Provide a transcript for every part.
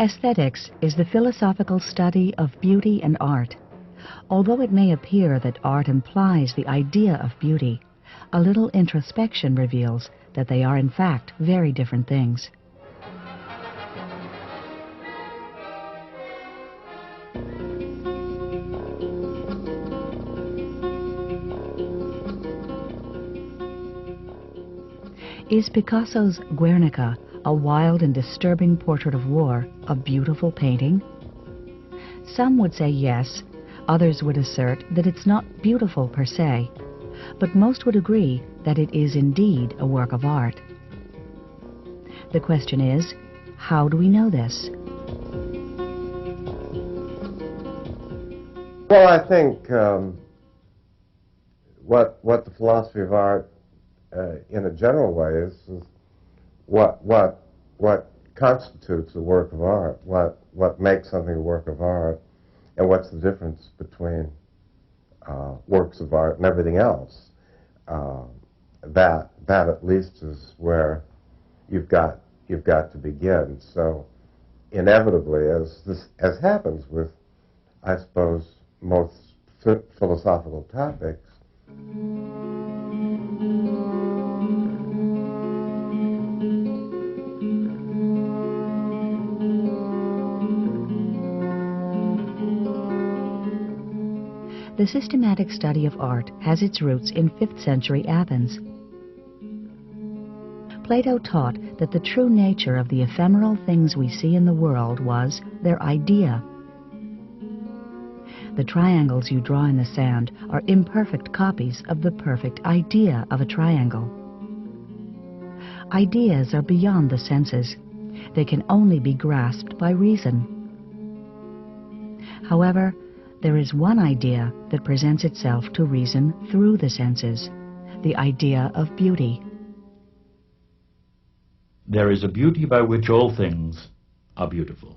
Aesthetics is the philosophical study of beauty and art. Although it may appear that art implies the idea of beauty, a little introspection reveals that they are in fact very different things. Is Picasso's Guernica, a wild and disturbing portrait of war, a beautiful painting? Some would say yes, others would assert that it's not beautiful per se, but most would agree that it is indeed a work of art. The question is, how do we know this? Well, I think what the philosophy of art in a general way is what constitutes a work of art, what makes something a work of art, and what's the difference between works of art and everything else. That at least is where you've got to begin. So inevitably, as happens with, I suppose, most philosophical topics, the systematic study of art has its roots in 5th century Athens. Plato taught that the true nature of the ephemeral things we see in the world was their idea. The triangles you draw in the sand are imperfect copies of the perfect idea of a triangle. Ideas are beyond the senses. They can only be grasped by reason. However, there is one idea that presents itself to reason through the senses, the idea of beauty. There is a beauty by which all things are beautiful.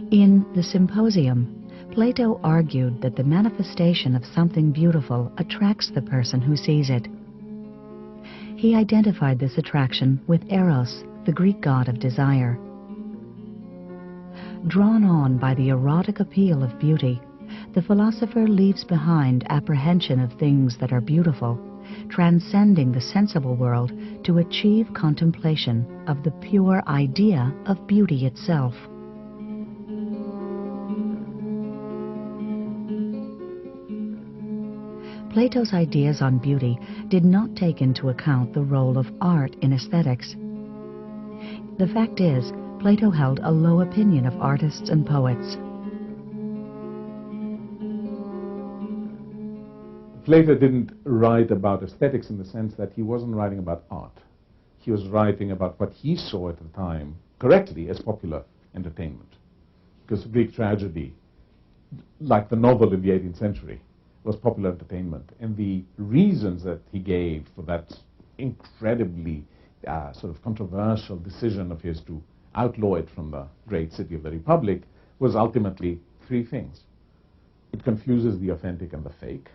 In The Symposium, Plato argued that the manifestation of something beautiful attracts the person who sees it. He identified this attraction with Eros, the Greek god of desire. Drawn on by the erotic appeal of beauty, the philosopher leaves behind apprehension of things that are beautiful, transcending the sensible world to achieve contemplation of the pure idea of beauty itself. Plato's ideas on beauty did not take into account the role of art in aesthetics. The fact is, Plato held a low opinion of artists and poets. Plato didn't write about aesthetics in the sense that he wasn't writing about art. He was writing about what he saw at the time, correctly, as popular entertainment. Because Greek tragedy, like the novel in the 18th century, was popular entertainment. And the reasons that he gave for that incredibly sort of controversial decision of his to outlaw it from the great city of the Republic was ultimately 3 things. It confuses the authentic and the fake.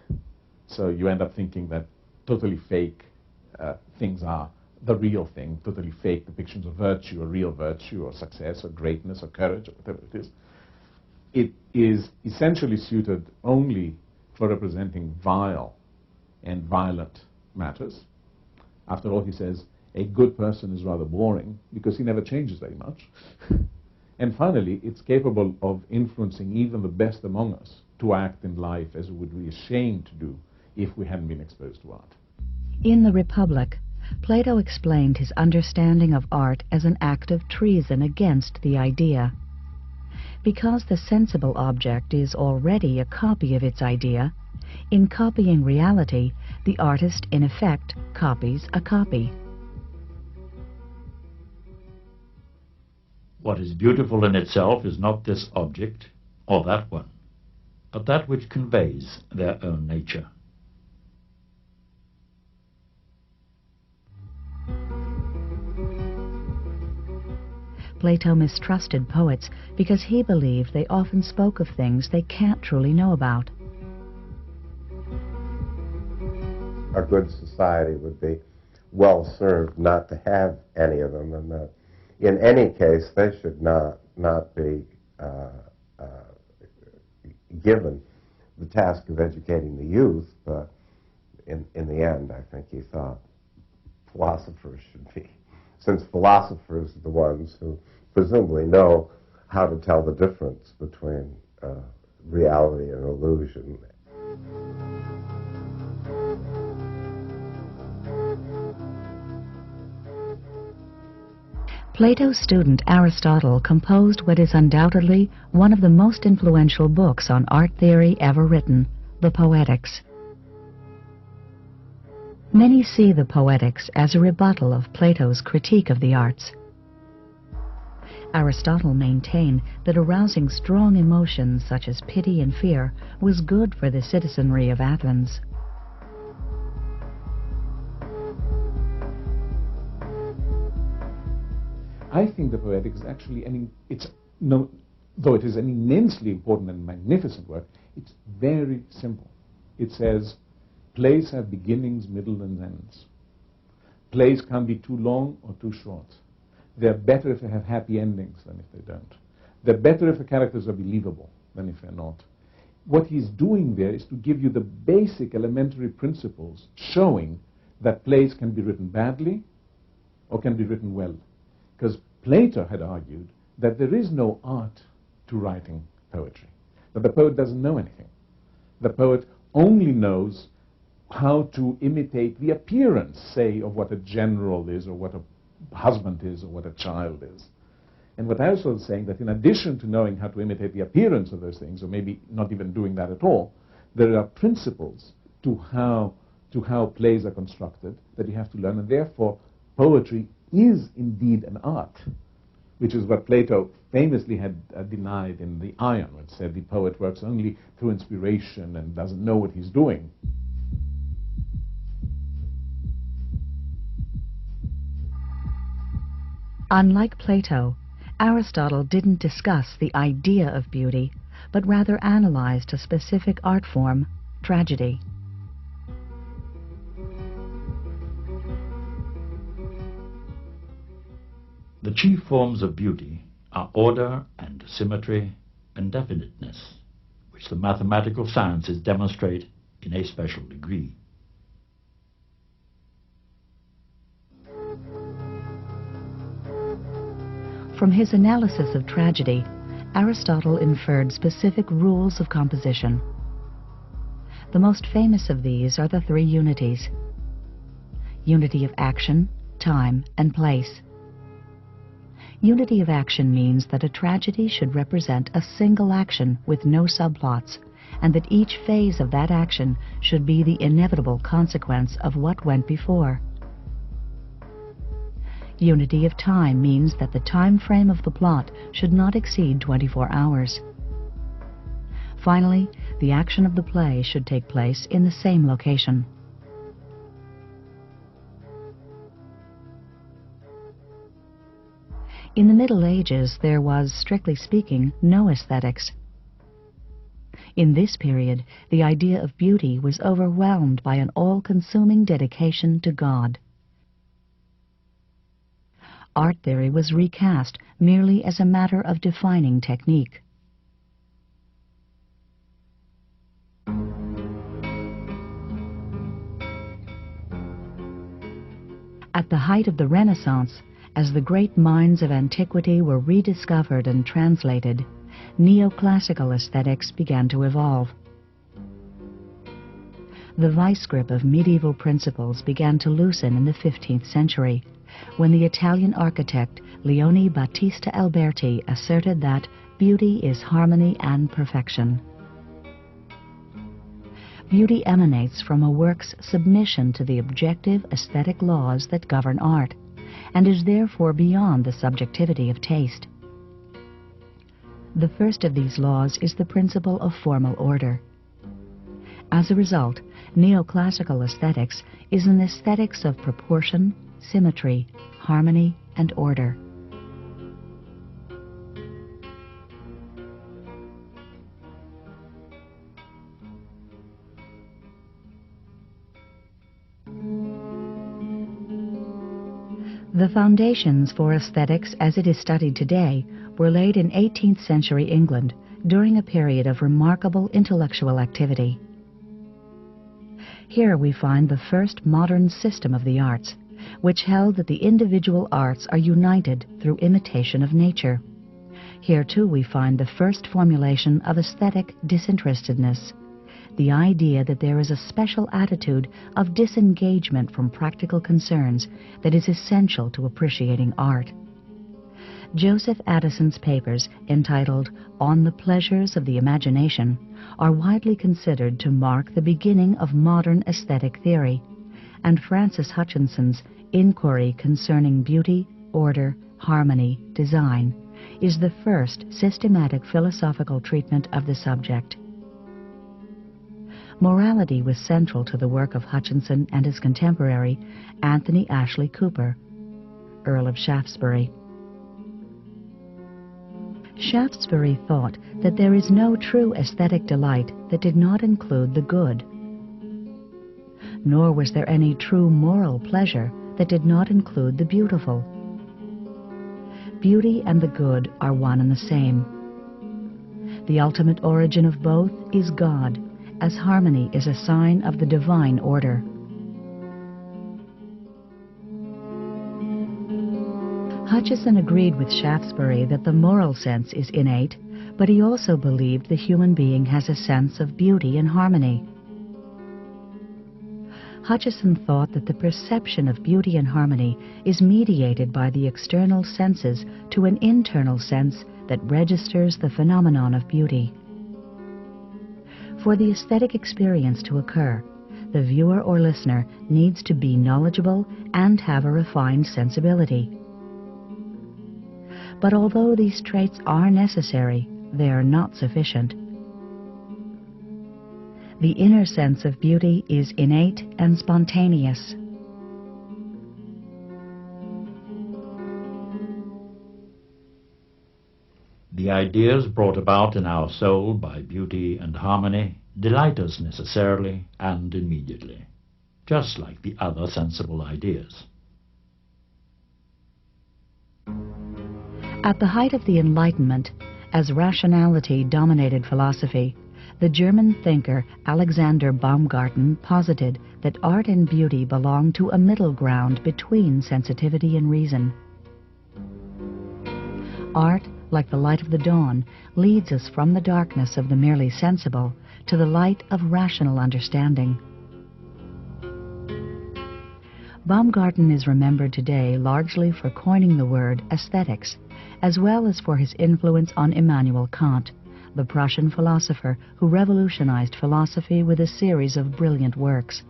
So you end up thinking that totally fake things are the real thing, totally fake depictions of virtue or real virtue or success or greatness or courage or whatever it is. It is essentially suited only for representing vile and violent matters. After all, he says, a good person is rather boring because he never changes very much. And finally, it's capable of influencing even the best among us to act in life as we would be ashamed to do if we hadn't been exposed to art. In The Republic, Plato explained his understanding of art as an act of treason against the idea. Because the sensible object is already a copy of its idea, in copying reality, the artist in effect copies a copy. What is beautiful in itself is not this object or that one, but that which conveys their own nature. Plato mistrusted poets because he believed they often spoke of things they can't truly know about. a good society would be well served not to have any of them, and that in any case they should not be given the task of educating the youth, but in the end I think he thought philosophers should be, since philosophers are the ones who presumably know how to tell the difference between reality and illusion. Plato's student Aristotle composed what is undoubtedly one of the most influential books on art theory ever written, the Poetics. Many see the Poetics as a rebuttal of Plato's critique of the arts. Aristotle maintained that arousing strong emotions such as pity and fear was good for the citizenry of Athens. I think the Poetics is actually, though it is an immensely important and magnificent work, it's very simple. It says, plays have beginnings, middle, and ends. Plays can't be too long or too short. They're better if they have happy endings than if they don't. They're better if the characters are believable than if they're not. What he's doing there is to give you the basic elementary principles showing that plays can be written badly or can be written well. Because Plato had argued that there is no art to writing poetry, that the poet doesn't know anything. The poet only knows how to imitate the appearance, say, of what a general is, or what a husband is, or what a child is. And what Aristotle is saying, that in addition to knowing how to imitate the appearance of those things, or maybe not even doing that at all, there are principles to how plays are constructed that you have to learn, and therefore poetry is indeed an art, which is what Plato famously had denied in the Ion, which said the poet works only through inspiration and doesn't know what he's doing. Unlike Plato, Aristotle didn't discuss the idea of beauty, but rather analyzed a specific art form, tragedy. The chief forms of beauty are order and symmetry and definiteness, which the mathematical sciences demonstrate in a special degree. From his analysis of tragedy, Aristotle inferred specific rules of composition. The most famous of these are the three unities: unity of action, time, and place. Unity of action means that a tragedy should represent a single action with no subplots, and that each phase of that action should be the inevitable consequence of what went before. Unity of time means that the time frame of the plot should not exceed 24 hours. Finally, the action of the play should take place in the same location. In the Middle Ages, there was, strictly speaking, no aesthetics. In this period, the idea of beauty was overwhelmed by an all-consuming dedication to God. Art theory was recast merely as a matter of defining technique. At the height of the Renaissance, as the great minds of antiquity were rediscovered and translated, neoclassical aesthetics began to evolve. The vice grip of medieval principles began to loosen in the 15th century, when the Italian architect Leone Battista Alberti asserted that beauty is harmony and perfection. Beauty emanates from a work's submission to the objective aesthetic laws that govern art, and is therefore beyond the subjectivity of taste. The first of these laws is the principle of formal order. As a result, neoclassical aesthetics is an aesthetics of proportion, symmetry, harmony, and order. The foundations for aesthetics as it is studied today were laid in 18th century England during a period of remarkable intellectual activity. Here we find the first modern system of the arts, which held that the individual arts are united through imitation of nature. Here too we find the first formulation of aesthetic disinterestedness, the idea that there is a special attitude of disengagement from practical concerns that is essential to appreciating art. Joseph Addison's papers, entitled On the Pleasures of the Imagination, are widely considered to mark the beginning of modern aesthetic theory, and Francis Hutchinson's Inquiry Concerning Beauty, Order, Harmony, Design is the first systematic philosophical treatment of the subject. Morality was central to the work of Hutchinson and his contemporary, Anthony Ashley Cooper, Earl of Shaftesbury. Shaftesbury thought that there is no true aesthetic delight that did not include the good, nor was there any true moral pleasure that did not include the beautiful. Beauty and the good are one and the same. The ultimate origin of both is God, as harmony is a sign of the divine order. Hutchison agreed with Shaftesbury that the moral sense is innate, but he also believed the human being has a sense of beauty and harmony. Hutchison thought that the perception of beauty and harmony is mediated by the external senses to an internal sense that registers the phenomenon of beauty. For the aesthetic experience to occur, the viewer or listener needs to be knowledgeable and have a refined sensibility. But although these traits are necessary, they are not sufficient. The inner sense of beauty is innate and spontaneous. The ideas brought about in our soul by beauty and harmony delight us necessarily and immediately, just like the other sensible ideas. At the height of the Enlightenment, as rationality dominated philosophy, the German thinker Alexander Baumgarten posited that art and beauty belong to a middle ground between sensitivity and reason. Art, like the light of the dawn, leads us from the darkness of the merely sensible to the light of rational understanding. Baumgarten is remembered today largely for coining the word aesthetics, as well as for his influence on Immanuel Kant, the Prussian philosopher who revolutionized philosophy with a series of brilliant works.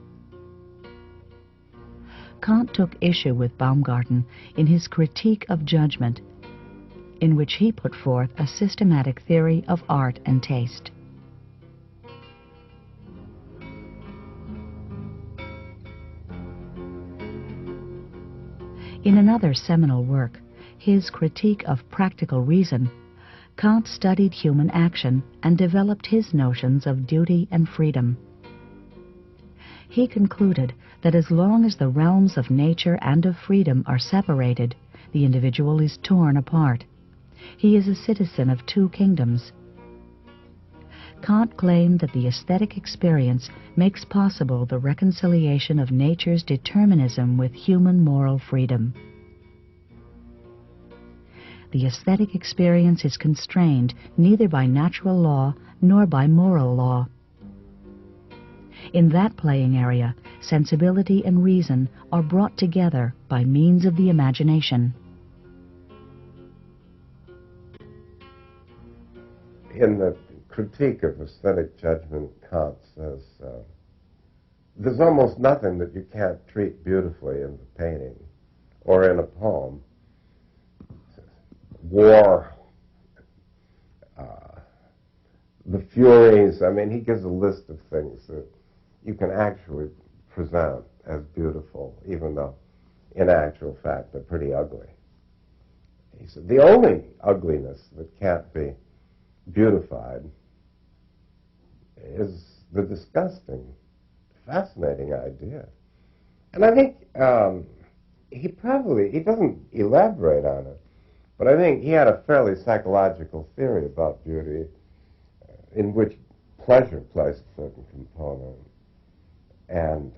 Kant took issue with Baumgarten in his Critique of Judgment, in which he put forth a systematic theory of art and taste. In another seminal work, his Critique of Practical Reason, Kant studied human action and developed his notions of duty and freedom. He concluded that as long as the realms of nature and of freedom are separated, the individual is torn apart. He is a citizen of two kingdoms. Kant claimed that the aesthetic experience makes possible the reconciliation of nature's determinism with human moral freedom. The aesthetic experience is constrained neither by natural law nor by moral law. In that playing area, sensibility and reason are brought together by means of the imagination. In the Critique of Aesthetic Judgment, Kant says, there's almost nothing that you can't treat beautifully in the painting or in a poem. War, the Furies, I mean, he gives a list of things that you can actually present as beautiful, even though in actual fact they're pretty ugly. He said, the only ugliness that can't be beautified is the disgusting, fascinating idea. And I think he doesn't elaborate on it, but I think he had a fairly psychological theory about beauty in which pleasure plays a certain component, and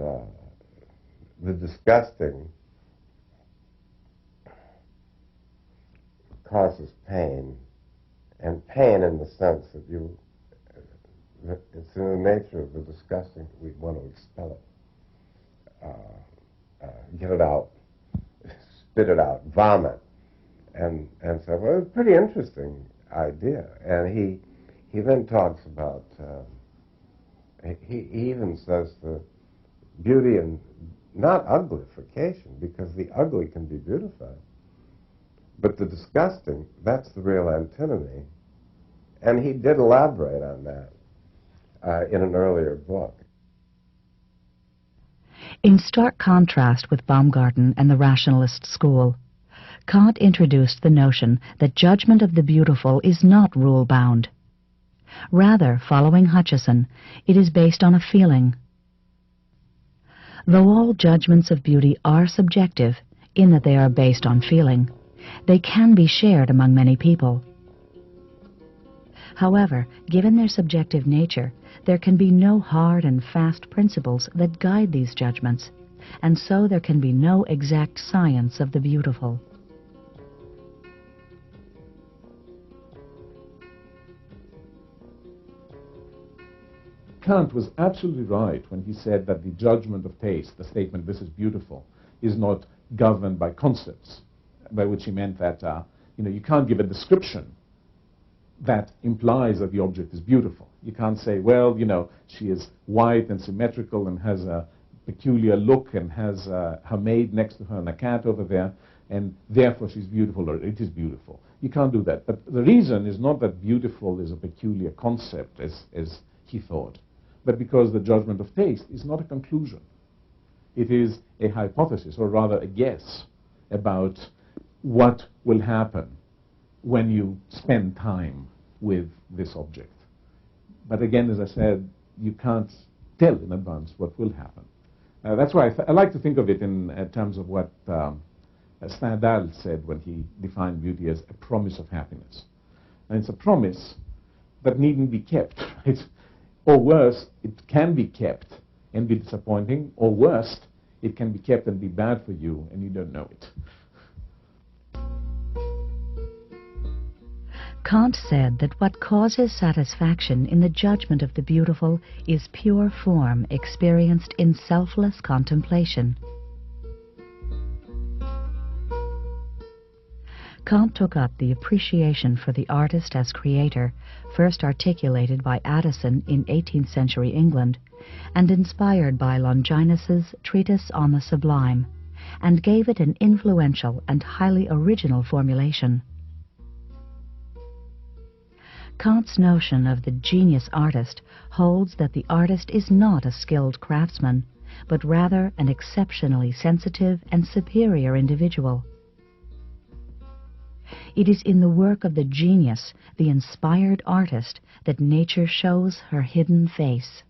the disgusting causes pain, and pain in the sense that it's in the nature of the disgusting that we want to expel it, get it out, spit it out, vomit, and so well, it's a pretty interesting idea. And he then talks about he even says the beauty and not uglification, because the ugly can be beautified, but the disgusting, that's the real antinomy. And he did elaborate on that in an earlier book. In stark contrast with Baumgarten and the rationalist school, Kant introduced the notion that judgment of the beautiful is not rule-bound. Rather, following Hutcheson, it is based on a feeling. Though all judgments of beauty are subjective, in that they are based on feeling, they can be shared among many people. However, given their subjective nature, there can be no hard and fast principles that guide these judgments, and so there can be no exact science of the beautiful. Kant was absolutely right when he said that the judgment of taste, the statement, "this is beautiful," is not governed by concepts, by which he meant that you can't give a description that implies that the object is beautiful. You can't say, well, she is white and symmetrical and has a peculiar look and has her maid next to her and a cat over there, and therefore she's beautiful, or it is beautiful. You can't do that. But the reason is not that beautiful is a peculiar concept, as he thought, but because the judgment of taste is not a conclusion. It is a hypothesis, or rather a guess, about what will happen when you spend time with this object. But again, as I said, you can't tell in advance what will happen. That's why I like to think of it in terms of what Stendhal said when he defined beauty as a promise of happiness. And it's a promise that needn't be kept, right? Or worse, it can be kept and be disappointing, or worse, it can be kept and be bad for you and you don't know it. Kant said that what causes satisfaction in the judgment of the beautiful is pure form experienced in selfless contemplation. Kant took up the appreciation for the artist as creator, first articulated by Addison in 18th century England, and inspired by Longinus's Treatise on the Sublime, and gave it an influential and highly original formulation. Kant's notion of the genius artist holds that the artist is not a skilled craftsman, but rather an exceptionally sensitive and superior individual. It is in the work of the genius, the inspired artist, that nature shows her hidden face.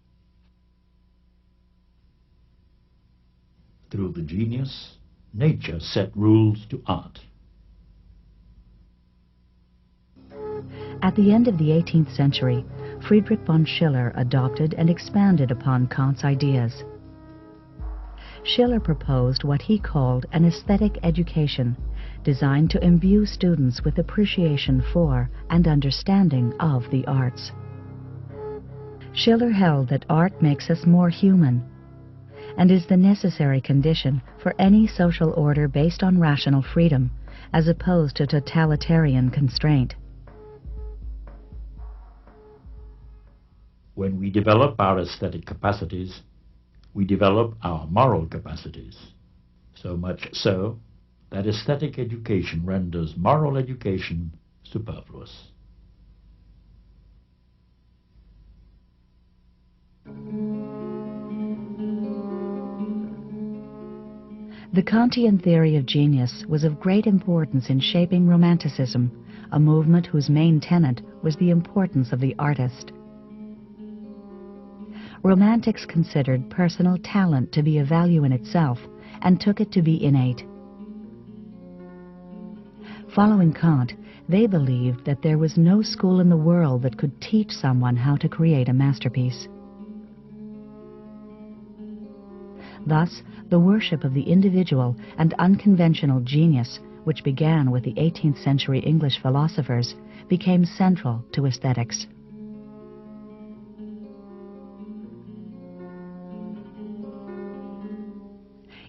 Through the genius, nature set rules to art. At the end of the 18th century, Friedrich von Schiller adopted and expanded upon Kant's ideas. Schiller proposed what he called an aesthetic education, designed to imbue students with appreciation for and understanding of the arts. Schiller held that art makes us more human, and is the necessary condition for any social order based on rational freedom, as opposed to totalitarian constraint. When we develop our aesthetic capacities, we develop our moral capacities. So much so that aesthetic education renders moral education superfluous. The Kantian theory of genius was of great importance in shaping Romanticism, a movement whose main tenet was the importance of the artist. Romantics considered personal talent to be a value in itself and took it to be innate. Following Kant, they believed that there was no school in the world that could teach someone how to create a masterpiece. Thus, the worship of the individual and unconventional genius, which began with the 18th century English philosophers, became central to aesthetics.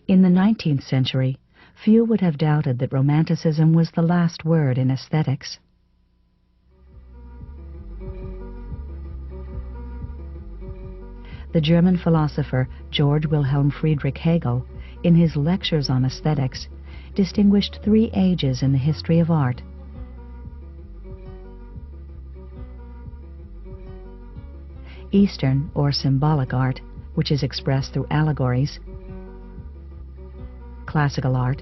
In the 19th century, few would have doubted that Romanticism was the last word in aesthetics. The German philosopher Georg Wilhelm Friedrich Hegel, in his Lectures on Aesthetics, distinguished 3 ages in the history of art. Eastern or symbolic art, which is expressed through allegories, classical art,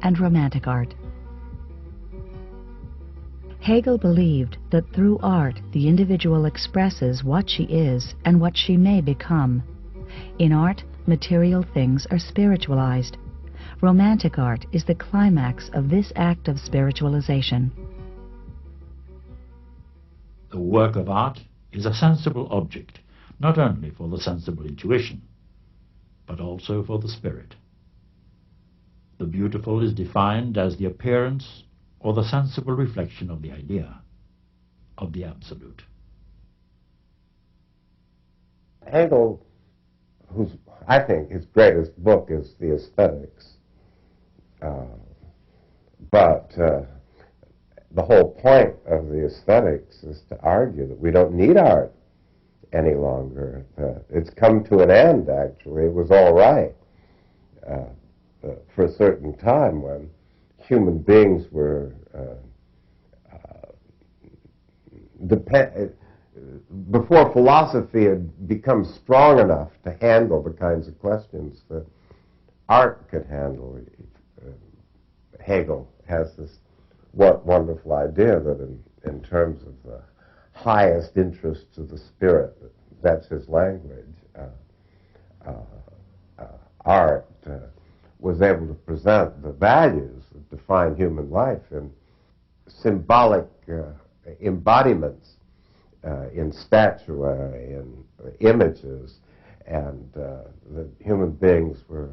and romantic art. Hegel believed that through art the individual expresses what she is and what she may become. In art, material things are spiritualized. Romantic art is the climax of this act of spiritualization. The work of art is a sensible object, not only for the sensible intuition, but also for the spirit. The beautiful is defined as the appearance or the sensible reflection of the idea, of the absolute. Hegel, whose I think his greatest book is The Aesthetics, but the whole point of the Aesthetics is to argue that we don't need art any longer. It's come to an end, actually. It was all right for a certain time when human beings were before philosophy had become strong enough to handle the kinds of questions that art could handle. Hegel has this wonderful idea that in terms of the highest interests of the spirit, that's his language, art was able to present the values that define human life in symbolic embodiments, in statuary and images, and that human beings were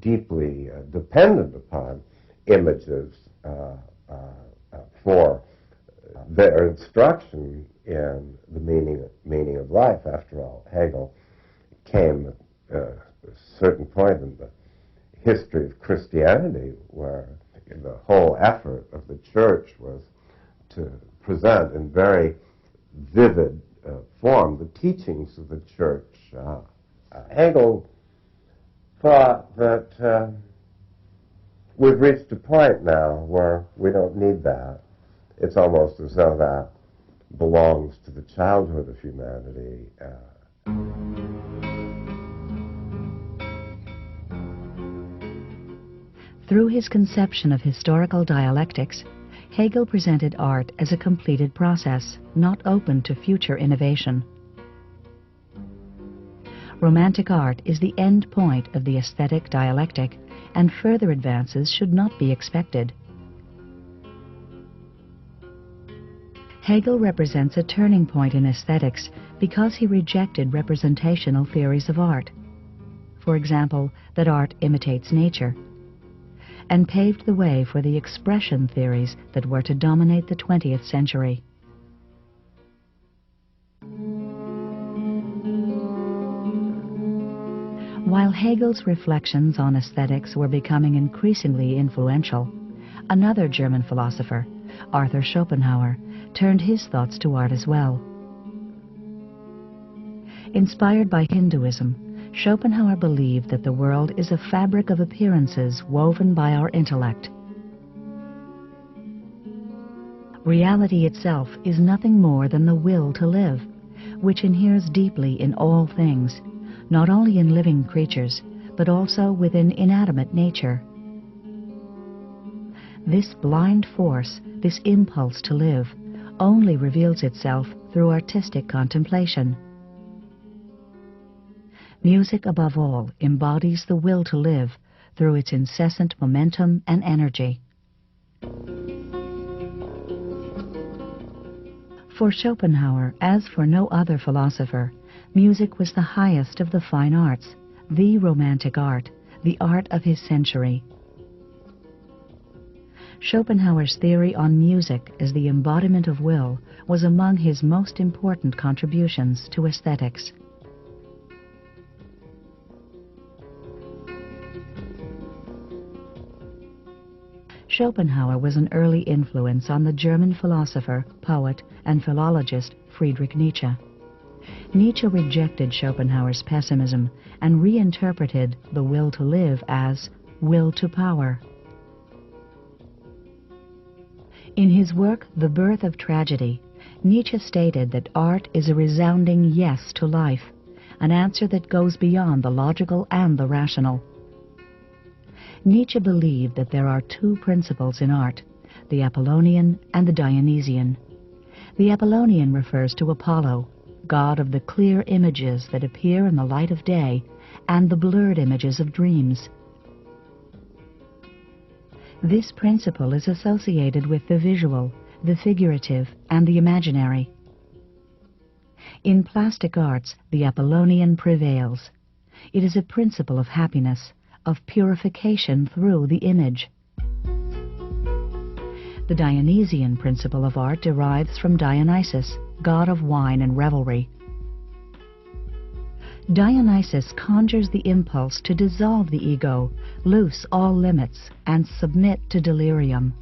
deeply dependent upon images for their instruction in the meaning of life. After all, Hegel came at a certain point in the history of Christianity where the whole effort of the church was to present in very vivid form the teachings of the church. Hegel thought that we've reached a point now where we don't need that. It's almost as though that belongs to the childhood of humanity. Through his conception of historical dialectics, Hegel presented art as a completed process, not open to future innovation. Romantic art is the end point of the aesthetic dialectic, and further advances should not be expected. Hegel represents a turning point in aesthetics because he rejected representational theories of art. For example, that art imitates nature, and paved the way for the expression theories that were to dominate the 20th century. While Hegel's reflections on aesthetics were becoming increasingly influential, another German philosopher, Arthur Schopenhauer, turned his thoughts to art as well. Inspired by Hinduism, Schopenhauer believed that the world is a fabric of appearances woven by our intellect. Reality itself is nothing more than the will to live, which inheres deeply in all things, not only in living creatures, but also within inanimate nature. This blind force, this impulse to live, only reveals itself through artistic contemplation. Music, above all, embodies the will to live through its incessant momentum and energy. For Schopenhauer, as for no other philosopher, music was the highest of the fine arts, the romantic art, the art of his century. Schopenhauer's theory on music as the embodiment of will was among his most important contributions to aesthetics. Schopenhauer was an early influence on the German philosopher, poet, and philologist Friedrich Nietzsche. Nietzsche rejected Schopenhauer's pessimism and reinterpreted the will to live as will to power. In his work, The Birth of Tragedy, Nietzsche stated that art is a resounding yes to life, an answer that goes beyond the logical and the rational. Nietzsche believed that there are two principles in art, the Apollonian and the Dionysian. The Apollonian refers to Apollo, god of the clear images that appear in the light of day and the blurred images of dreams. This principle is associated with the visual, the figurative, and the imaginary. In plastic arts, the Apollonian prevails. It is a principle of happiness, of purification through the image. The Dionysian principle of art derives from Dionysus, god of wine and revelry. Dionysus conjures the impulse to dissolve the ego, loose all limits, and submit to delirium.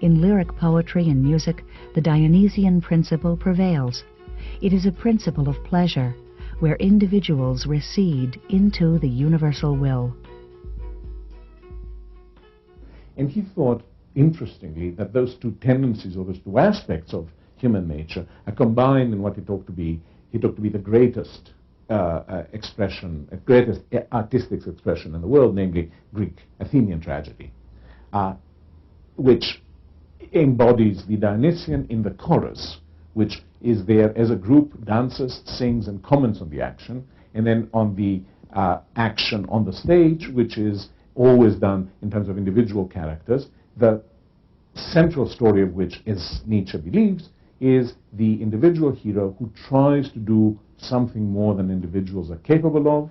In lyric poetry and music, the Dionysian principle prevails. It is a principle of pleasure, where individuals recede into the universal will. And he thought, interestingly, that those two tendencies or those two aspects of human nature are combined in what he took to be the greatest expression, greatest artistic expression in the world, namely Greek Athenian tragedy, which embodies the Dionysian in the chorus, which is there as a group, dances, sings, and comments on the action, and then on the action on the stage, which is always done in terms of individual characters, the central story of which, as Nietzsche believes, is the individual hero who tries to do something more than individuals are capable of,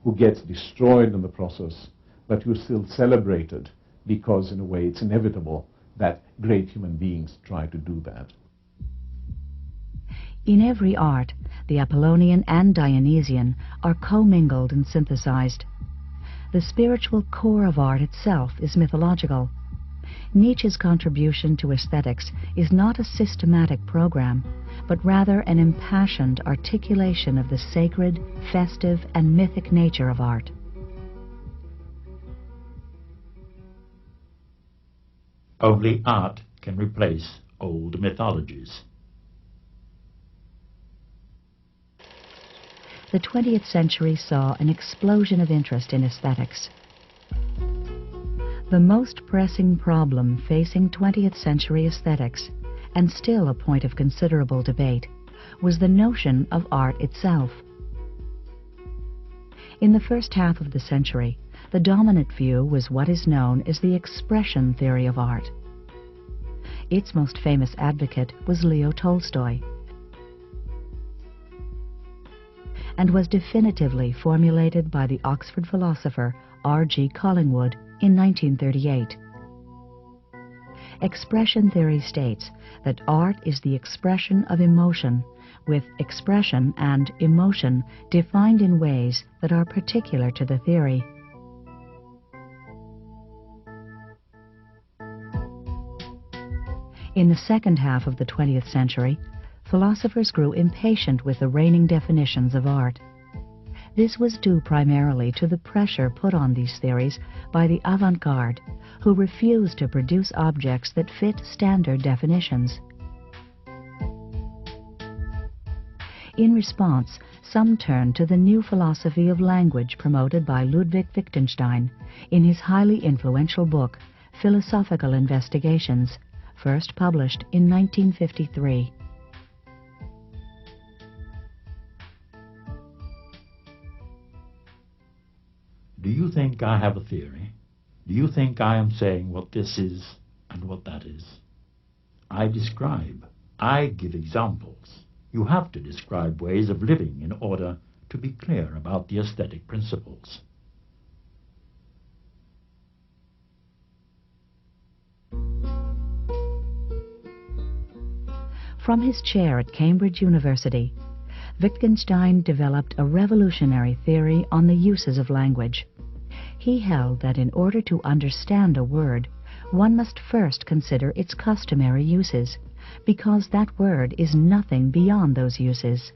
who gets destroyed in the process, but who's still celebrated because, in a way, it's inevitable that great human beings try to do that. In every art, the Apollonian and Dionysian are commingled and synthesized. The spiritual core of art itself is mythological. Nietzsche's contribution to aesthetics is not a systematic program, but rather an impassioned articulation of the sacred, festive, and mythic nature of art. Only art can replace old mythologies. The 20th century saw an explosion of interest in aesthetics. The most pressing problem facing 20th century aesthetics, and still a point of considerable debate, was the notion of art itself. In the first half of the century, the dominant view was what is known as the expression theory of art. Its most famous advocate was Leo Tolstoy, and was definitively formulated by the Oxford philosopher R.G. Collingwood in 1938. Expression theory states that art is the expression of emotion, with expression and emotion defined in ways that are particular to the theory. In the second half of the 20th century, philosophers grew impatient with the reigning definitions of art. This was due primarily to the pressure put on these theories by the avant-garde, who refused to produce objects that fit standard definitions. In response, some turned to the new philosophy of language promoted by Ludwig Wittgenstein in his highly influential book, Philosophical Investigations, first published in 1953. Do you think I have a theory? Do you think I am saying what this is and what that is? I describe. I give examples. You have to describe ways of living in order to be clear about the aesthetic principles. From his chair at Cambridge University, Wittgenstein developed a revolutionary theory on the uses of language. He held that in order to understand a word, one must first consider its customary uses, because that word is nothing beyond those uses.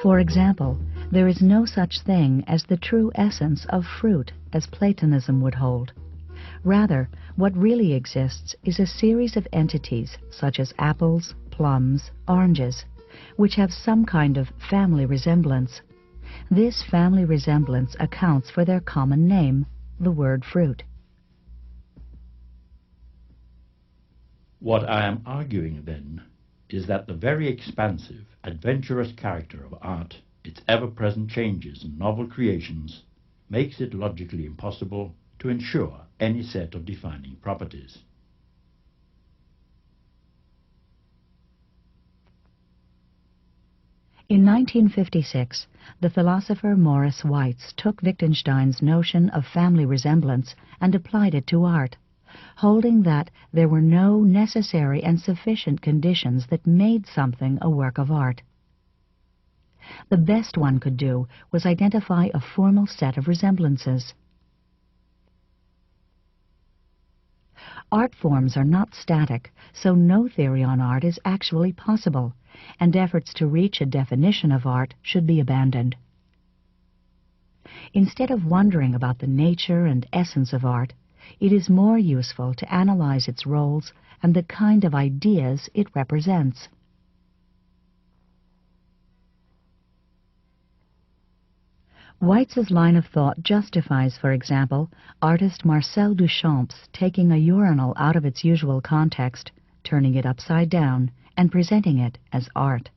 For example, there is no such thing as the true essence of fruit, as Platonism would hold. Rather, what really exists is a series of entities, such as apples, plums, oranges, which have some kind of family resemblance. This family resemblance accounts for their common name, the word fruit. What I am arguing, then, is that the very expansive, adventurous character of art, its ever-present changes and novel creations, makes it logically impossible to ensure any set of defining properties. In 1956, the philosopher Morris Weitz took Wittgenstein's notion of family resemblance and applied it to art, holding that there were no necessary and sufficient conditions that made something a work of art. The best one could do was identify a formal set of resemblances. Art forms are not static, so no theory on art is actually possible, and efforts to reach a definition of art should be abandoned. Instead of wondering about the nature and essence of art, it is more useful to analyze its roles and the kind of ideas it represents. Weitz's line of thought justifies, for example, artist Marcel Duchamp's taking a urinal out of its usual context, turning it upside down, and presenting it as art.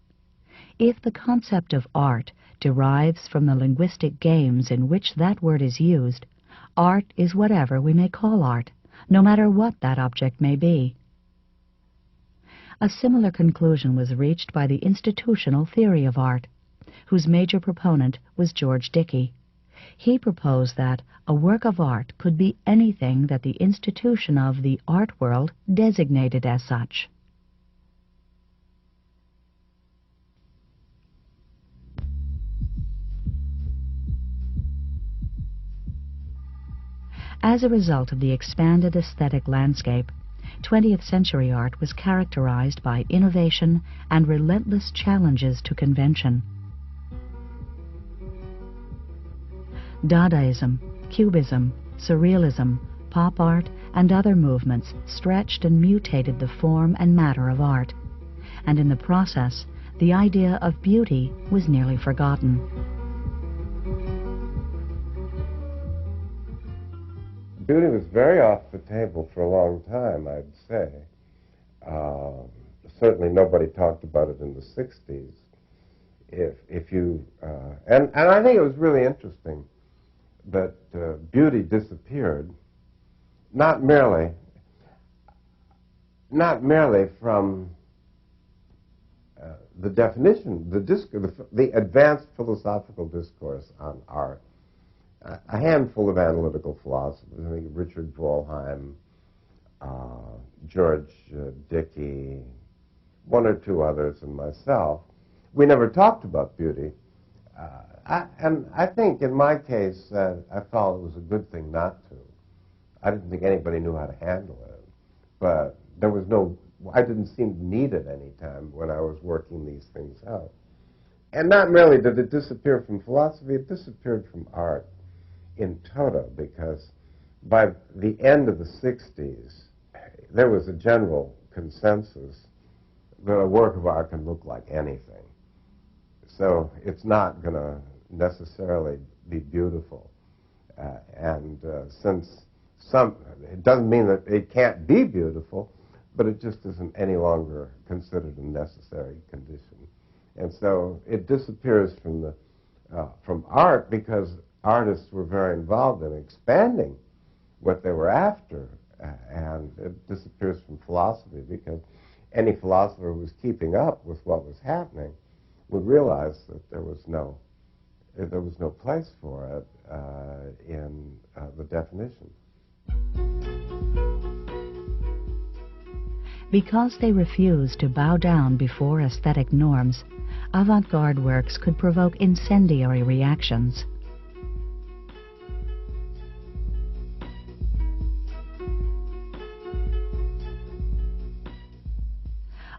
If the concept of art derives from the linguistic games in which that word is used, art is whatever we may call art, no matter what that object may be. A similar conclusion was reached by the institutional theory of art, whose major proponent was George Dickey. He proposed that a work of art could be anything that the institution of the art world designated as such. As a result of the expanded aesthetic landscape, 20th century art was characterized by innovation and relentless challenges to convention. Dadaism, Cubism, Surrealism, pop art, and other movements stretched and mutated the form and matter of art, and in the process, the idea of beauty was nearly forgotten. Beauty was very off the table for a long time, I'd say. Certainly nobody talked about it in the 60s. If you, and I think it was really interesting that beauty disappeared, not merely from the definition, the advanced philosophical discourse on art. A handful of analytical philosophers, I think Richard Wollheim, George Dickey, one or two others, and myself, we never talked about beauty. And I think in my case, I felt it was a good thing not to. I didn't think anybody knew how to handle it. But there was I didn't seem to need it any time when I was working these things out. And not merely did it disappear from philosophy, it disappeared from art in toto, because by the end of the 60s, there was a general consensus that a work of art can look like anything. So it's not going to necessarily be beautiful. Since it doesn't mean that it can't be beautiful, but it just isn't any longer considered a necessary condition. And so it disappears from the from art, because artists were very involved in expanding what they were after, and it disappears from philosophy because any philosopher who was keeping up with what was happening would realize that there was no place for it in the definition. Because they refused to bow down before aesthetic norms, avant-garde works could provoke incendiary reactions.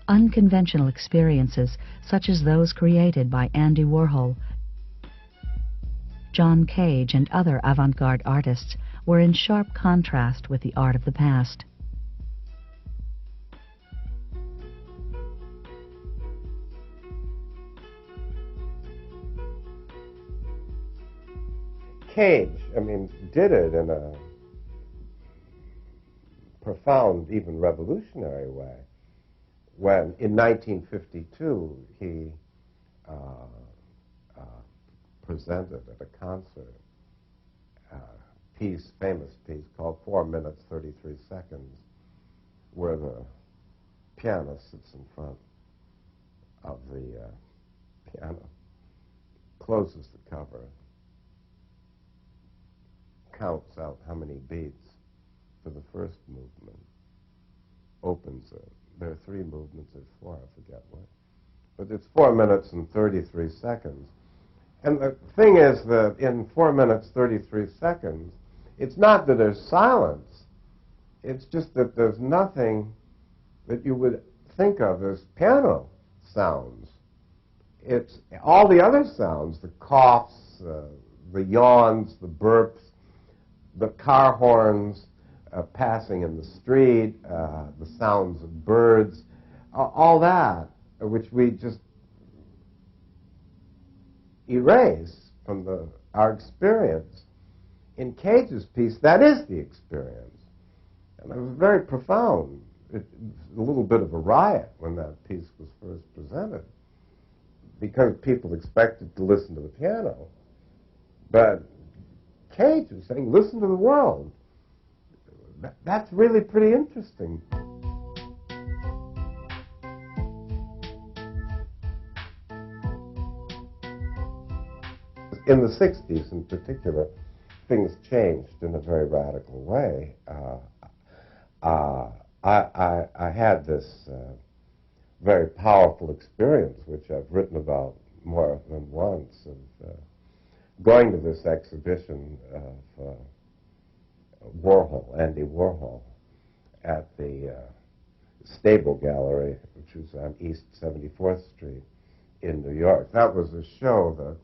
Unconventional experiences, such as those created by Andy Warhol, John Cage, and other avant-garde artists, were in sharp contrast with the art of the past. Cage, did it in a profound, even revolutionary way, when in 1952 he presented at a concert a famous piece called 4 minutes 33 seconds, where the pianist sits in front of the piano, closes the cover, counts out how many beats for the first movement, opens it. There are 3 movements, there's 4, I forget what. But it's 4 minutes and 33 seconds. And the thing is that in 4 minutes, 33 seconds, it's not that there's silence. It's just that there's nothing that you would think of as piano sounds. It's all the other sounds, the coughs, the yawns, the burps, the car horns passing in the street, the sounds of birds, all that, which we just erase from our experience. In Cage's piece, that is the experience. And it was very profound. It was a little bit of a riot when that piece was first presented, because people expected to listen to the piano. But Cage was saying, listen to the world. That's really pretty interesting. In the 60s in particular, things changed in a very radical way. I had this very powerful experience, which I've written about more than once, of going to this exhibition of Warhol, Andy Warhol, at the Stable Gallery, which was on East 74th Street in New York. That was a show that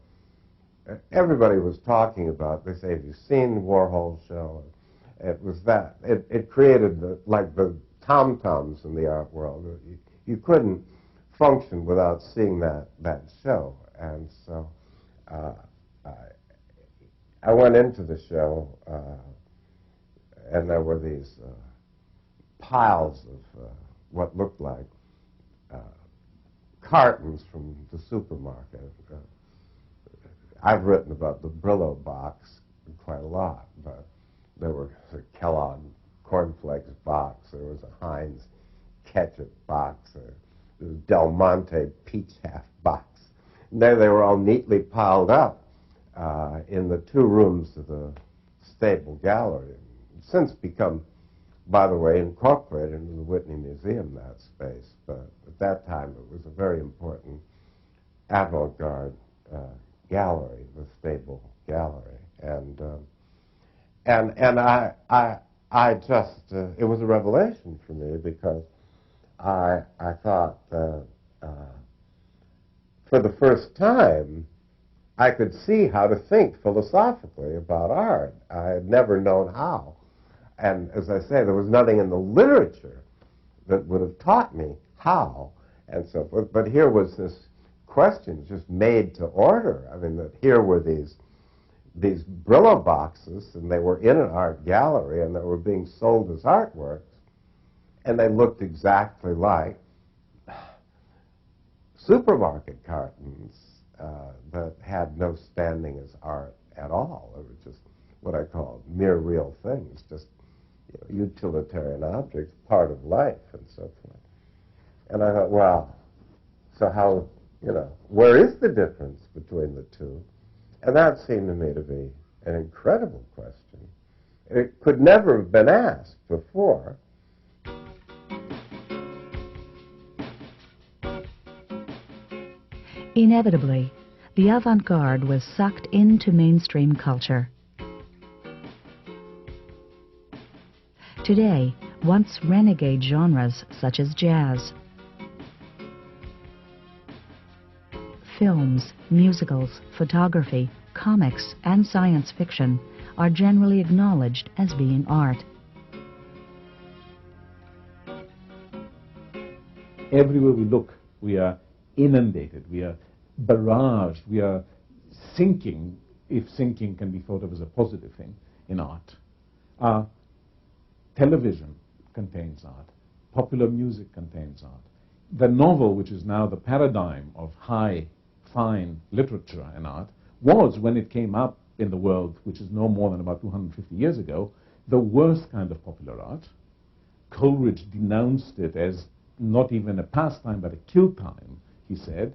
everybody was talking about. They say, have you seen Warhol's show? It was that. It created like the tom-toms in the art world. You couldn't function without seeing that show. And so I went into the show, and there were these piles of what looked like cartons from the supermarket. I've written about the Brillo box quite a lot, but there was a Kellogg cornflakes box, there was a Heinz ketchup box, there was a Del Monte peach half box. And there they were all neatly piled up in the 2 rooms of the Stable Gallery. It's since become, by the way, incorporated into the Whitney Museum, that space. But at that time, it was a very important avant-garde gallery, the Stable Gallery, and I just it was a revelation for me, because I thought that for the first time I could see how to think philosophically about art. I had never known how, and as I say, there was nothing in the literature that would have taught me how, and so forth. But here was this question just made to order. I mean, that here were these Brillo boxes, and they were in an art gallery, and they were being sold as artworks, and they looked exactly like supermarket cartons. that had no standing as art at all. It was just what I call mere real things, just utilitarian objects, part of life and so forth. And I thought, well, so how, where is the difference between the two? And that seemed to me to be an incredible question. It could never have been asked before. Inevitably, the avant-garde was sucked into mainstream culture. Today, once renegade genres such as jazz, films, musicals, photography, comics, and science fiction are generally acknowledged as being art. Everywhere we look, we are inundated, we are barraged, we are sinking, if sinking can be thought of as a positive thing, in art. Television contains art. Popular music contains art. The novel, which is now the paradigm of high, fine literature and art, was, when it came up in the world, which is no more than about 250 years ago, the worst kind of popular art. Coleridge denounced it as not even a pastime, but a kill time, he said.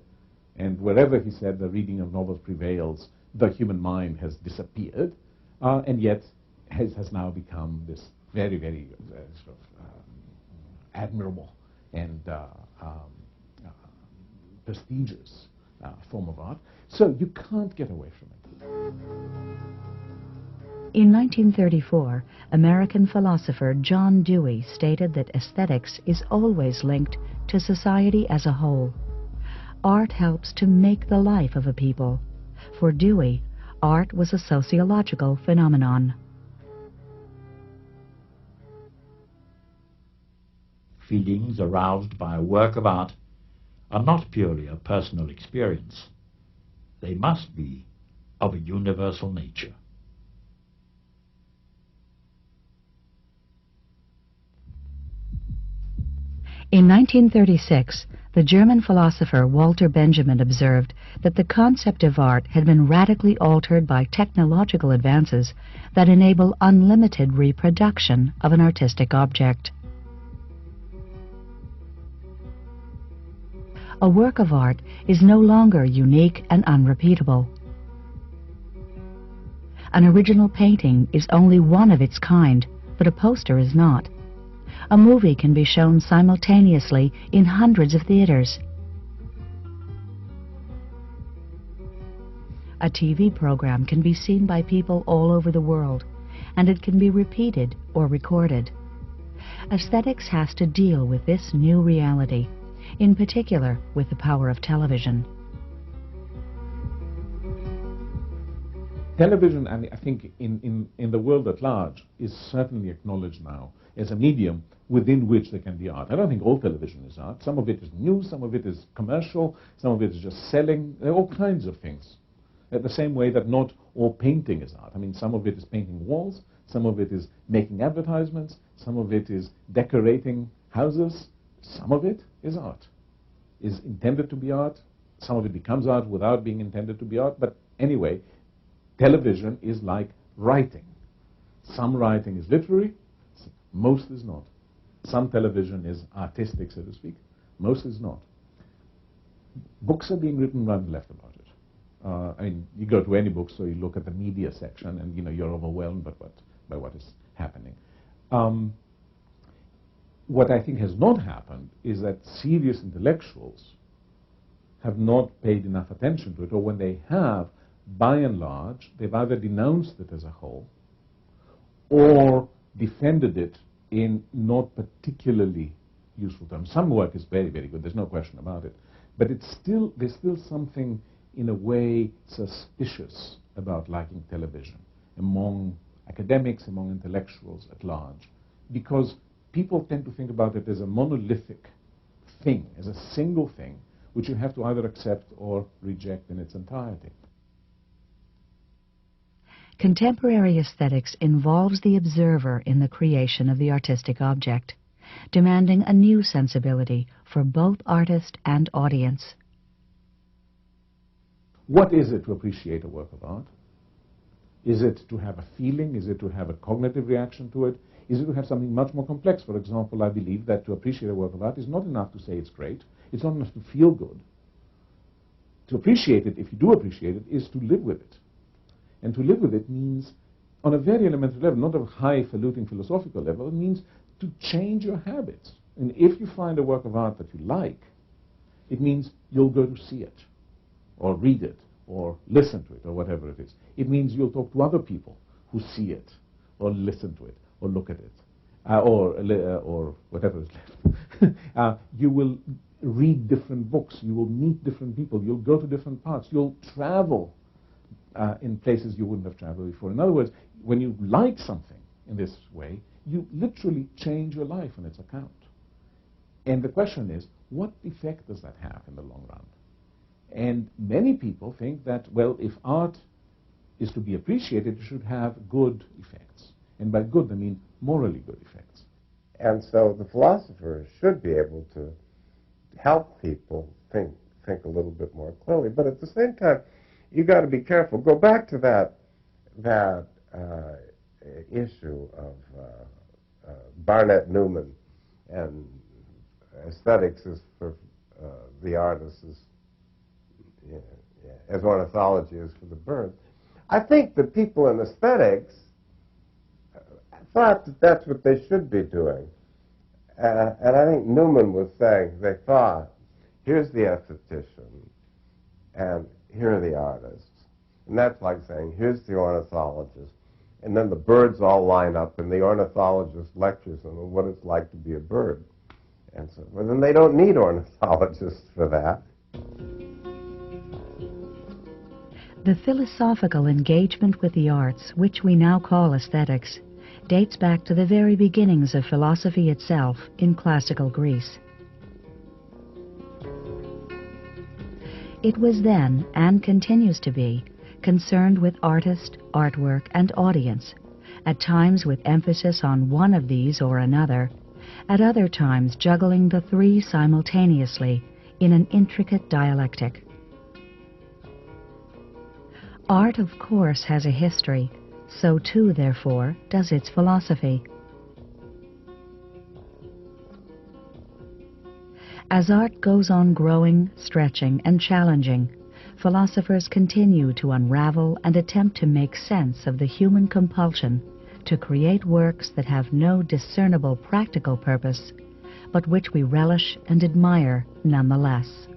And wherever he said the reading of novels prevails, the human mind has disappeared, and yet has now become this very, very sort of admirable and prestigious form of art. So you can't get away from it. In 1934, American philosopher John Dewey stated that aesthetics is always linked to society as a whole. Art helps to make the life of a people. For Dewey, art was a sociological phenomenon. Feelings aroused by a work of art are not purely a personal experience. They must be of a universal nature. In 1936, the German philosopher Walter Benjamin observed that the concept of art had been radically altered by technological advances that enable unlimited reproduction of an artistic object. A work of art is no longer unique and unrepeatable. An original painting is only one of its kind, but a poster is not. A movie can be shown simultaneously in hundreds of theaters. A TV program can be seen by people all over the world, and it can be repeated or recorded. Aesthetics has to deal with this new reality, in particular with the power of television. Television, and I think in the world at large, is certainly acknowledged now as a medium within which there can be art. I don't think all television is art. Some of it is news, some of it is commercial, some of it is just selling. There are all kinds of things. The same way that not all painting is art. I mean, some of it is painting walls, some of it is making advertisements, some of it is decorating houses, some of it is art. Is intended to be art, some of it becomes art without being intended to be art, but anyway, television is like writing. Some writing is literary, most is not. Some television is artistic, so to speak, most is not. Books are being written right and left about it. I mean, you go to any bookstore, you look at the media section, and you're overwhelmed by what is happening. What I think has not happened is that serious intellectuals have not paid enough attention to it, or when they have, by and large, they've either denounced it as a whole or defended it in not particularly useful terms. Some work is very, very good, there's no question about it, but there's still something, in a way, suspicious about liking television among academics, among intellectuals at large, because people tend to think about it as a monolithic thing, as a single thing, which you have to either accept or reject in its entirety. Contemporary aesthetics involves the observer in the creation of the artistic object, demanding a new sensibility for both artist and audience. What is it to appreciate a work of art? Is it to have a feeling? Is it to have a cognitive reaction to it? Is it to have something much more complex? For example, I believe that to appreciate a work of art is not enough to say it's great. It's not enough to feel good. To appreciate it, if you do appreciate it, is to live with it. And to live with it means, on a very elementary level, not a highfalutin philosophical level, it means to change your habits. And if you find a work of art that you like, it means you'll go to see it, or read it, or listen to it, or whatever it is. It means you'll talk to other people who see it, or listen to it, or look at it, or whatever is left. You will read different books. You will meet different people. You'll go to different parts. You'll travel in places you wouldn't have traveled before. In other words, when you like something in this way, you literally change your life on its account. And the question is, what effect does that have in the long run? And many people think that, well, if art is to be appreciated, it should have good effects. And by good, I mean morally good effects. And so the philosophers should be able to help people think a little bit more clearly. But at the same time, you got to be careful. Go back to that issue of Barnett Newman and aesthetics is for the artists as ornithology is for the birds. I think the people in aesthetics thought that that's what they should be doing. And I think Newman was saying they thought, here's the esthetician, and here are the artists. And that's like saying, here's the ornithologist. And then the birds all line up, and the ornithologist lectures them on what it's like to be a bird. And so, well, then they don't need ornithologists for that. The philosophical engagement with the arts, which we now call aesthetics, dates back to the very beginnings of philosophy itself in classical Greece. It was then, and continues to be, concerned with artist, artwork, and audience, at times with emphasis on one of these or another, at other times juggling the three simultaneously in an intricate dialectic. Art, of course, has a history, so too, therefore, does its philosophy. As art goes on growing, stretching, and challenging, philosophers continue to unravel and attempt to make sense of the human compulsion to create works that have no discernible practical purpose, but which we relish and admire nonetheless.